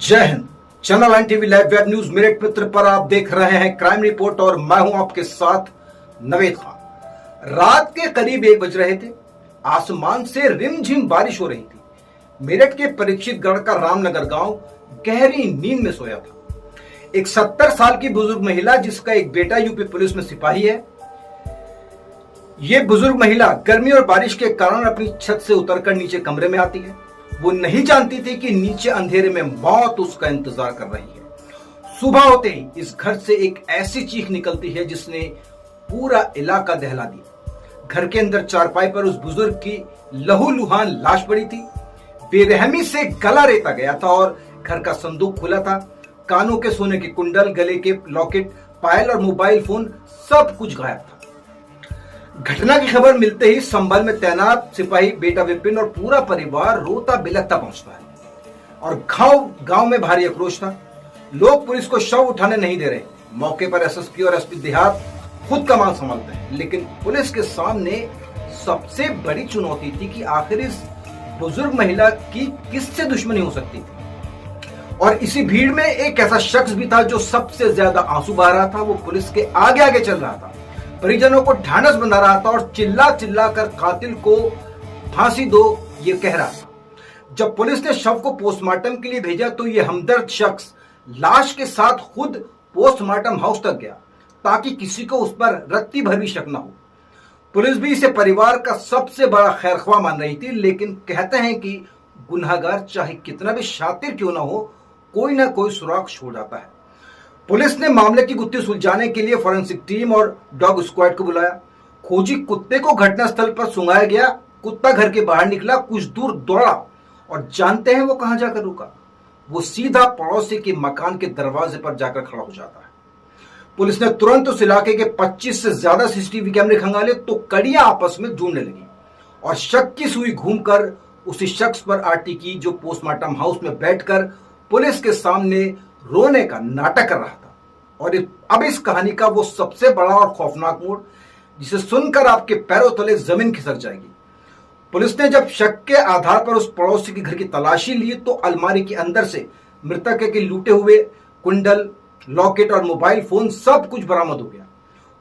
जय हिंद। Channel 9 TV live web news Meerut Mitra पर आप देख रहे हैं क्राइम रिपोर्ट और मैं हूं आपके साथ नवेद खान। रात के करीब 1 बज रहे थे। आसमान से रिमझिम बारिश हो रही थी। मेरठ के परीक्षित गढ़ का रामनगर गांव गहरी नींद में सोया था। एक 70 साल की बुजुर्ग महिला जिसका एक बेटा यूपी पुलिस में सिपाही है। ये बुजुर्ग महिला गर्मी और बारिश के कारण अपनी छत से उतरकर नीचे कमरे में आती है। वो नहीं जानती थी कि नीचे अंधेरे में मौत उसका इंतजार कर रही है। सुबह होते ही इस घर से एक ऐसी चीख निकलती है जिसने पूरा इलाका दहला दिया। घर के अंदर चारपाई पर उस बुजुर्ग की लहूलुहान लाश पड़ी थी। बेरहमी से गला रेता गया था और घर का संदूक खुला था। कानों के सोने के कुंडल, गले के लॉकेट, पायल और मोबाइल फोन सब कुछ गायब था। घटना की खबर मिलते ही संभल में तैनात सिपाही बेटा विपिन और पूरा परिवार रोता बिलखता पहुंचता है और गांव में भारी आक्रोश था। लोग पुलिस को शव उठाने नहीं दे रहे। मौके पर एसएसपी और एसपी देहात खुद कमान संभालते हैं, लेकिन पुलिस के सामने सबसे बड़ी चुनौती थी कि आखिर इस बुजुर्ग महिला की किससे दुश्मनी हो सकती थी। और इसी भीड़ में एक ऐसा शख्स भी था जो सबसे ज्यादा आंसू बहा रहा था। वो पुलिस के आगे आगे चल रहा था, परिजनों को ढांढस बंधा रहा था और चिल्ला चिल्ला कर कातिल को फांसी दो ये कह रहा था। जब पुलिस ने शव को पोस्टमार्टम के लिए भेजा तो ये हमदर्द शख्स लाश के साथ खुद पोस्टमार्टम हाउस तक गया ताकि किसी को उस पर रत्ती भर भी शक न हो। पुलिस भी इसे परिवार का सबसे बड़ा खैरख्वाह मान रही थी, लेकिन कहते हैं कि गुनहगार चाहे कितना भी शातिर क्यों ना हो, कोई ना कोई सुराग छोड़ जाता है। पुलिस ने मामले की गुत्थी सुलझाने के लिए फॉरेंसिक टीम और डॉग स्क्वाड को बुलाया। खोजी कुत्ते को घटनास्थल पर सुंघाया गया। कुत्ता घर के बाहर निकला, कुछ दूर दौड़ा और जानते हैं वो कहां जाकर रुका? वो सीधा पड़ोसी के मकान के दरवाजे पर जाकर खड़ा हो जाता है। पुलिस ने तुरंत उस इलाके के 25 से ज्यादा सीसीटीवी कैमरे खंगाले तो कड़ियां आपस में जुड़ने लगी और शक की सुई घूमकर उसी शख्स पर आटी की जो पोस्टमार्टम हाउस में बैठकर पुलिस के सामने रोने का नाटक कर रहा था। और अब इस कहानी का वो सबसे बड़ा और खौफनाक मोड़ जिसे सुनकर आपके पैरों तले जमीन खिसक जाएगी। पुलिस ने जब शक के आधार पर उस पड़ोसी के घर की तलाशी ली तो अलमारी के अंदर से मृतक के लूटे हुए कुंडल, लॉकेट और मोबाइल फोन सब कुछ बरामद हो गया।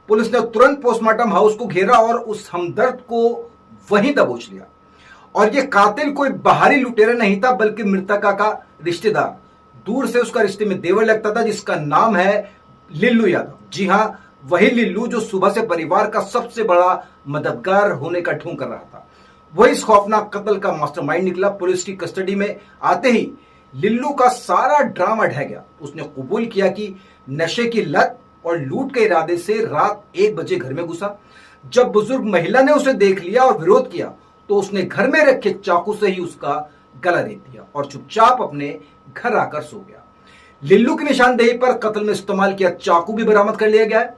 पुलिस ने तुरंत पोस्टमार्टम हाउस को घेरा और उस हमदर्द को वहीं दबोच लिया। और ये कातिल कोई बाहरी लुटेरा नहीं था बल्कि मृतका का रिश्तेदार, दूर से उसका रिश्ते में देवर लगता था, जिसका नाम है लिल्लू यादव। जी हां, वही लिल्लू जो सुबह से परिवार का सबसे बड़ा मददगार होने का ढोंग कर रहा था। वही इस खौफनाक कत्ल का मास्टरमाइंड निकला। पुलिस की कस्टडी में आते ही लिल्लू का सारा ड्रामा ढह गया। उसने कबूल किया कि नशे की लत और लूट के इरादे से रात 1 बजे घर में घुसा। जब बुजुर्ग महिला ने उसे देख लिया और विरोध किया तो उसने घर में रखे चाकू से ही उसका गला रेत दिया और चुपचाप अपने घर आकर सो गया। लिल्लू की निशानदेही पर कत्ल में इस्तेमाल किया चाकू भी बरामद कर लिया गया है।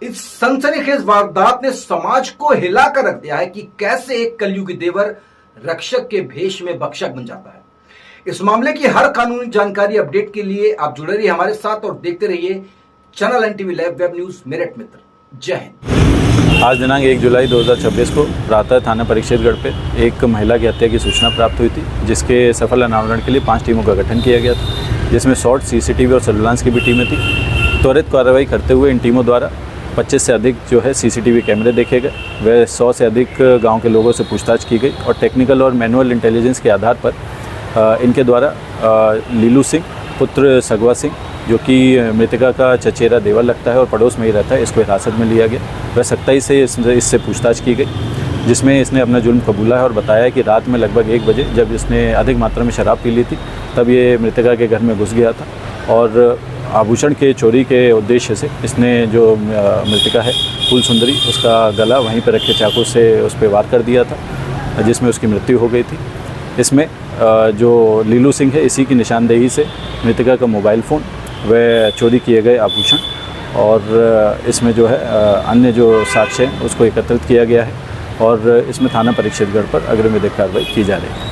इस सनसनीखेज वारदात ने समाज को हिलाकर रख दिया है कि कैसे एक कलयुगी देवर रक्षक के भेष में भक्षक बन जाता है। इस मामले की हर कानूनी जानकारी अपडेट के लिए आप जुड़े रहिए हमारे साथ और देखते रहिए channel 9 TV live web news Meerut Mitra. जय हिंद। आज दिनांक 1 जुलाई 2026 को प्रातः थाना परीक्षित गढ़ पे एक महिला की हत्या की सूचना प्राप्त हुई थी, जिसके सफल अनावरण के लिए 5 टीमों का गठन किया गया था, जिसमें शॉर्ट, सीसीटीवी और सर्विलांस की भी टीमें थी। त्वरित कार्रवाई करते हुए इन टीमों द्वारा 25 से अधिक जो है सीसीटीवी कैमरे देखे गए। वह 100 से अधिक गाँव के लोगों से पूछताछ की गई और टेक्निकल और मैनुअल इंटेलिजेंस के आधार पर इनके द्वारा लीलू सिंह पुत्र सगवा सिंह, जो कि मृतका का चचेरा देवर लगता है और पड़ोस में ही रहता है, इसको हिरासत में लिया गया। वह सख्ताई से इससे पूछताछ की गई, जिसमें इसने अपना जुर्म कबूला है और बताया है कि रात में लगभग 1 बजे जब इसने अधिक मात्रा में शराब पी ली थी तब ये मृतका के घर में घुस गया था और आभूषण के चोरी के उद्देश्य से इसने जो मृतका है फूल सुंदरी, उसका गला वहीं पर रखे चाकू से उस पर वार कर दिया था, जिसमें उसकी मृत्यु हो गई थी। इसमें जो लीलू सिंह है, इसी की निशानदेही से मृतका का मोबाइल फ़ोन व चोरी किए गए आभूषण और इसमें जो है अन्य जो साक्ष्य हैं उसको एकत्रित किया गया है और इसमें थाना परीक्षित गढ़ पर अग्रिम विधिक कार्रवाई की जा रही है।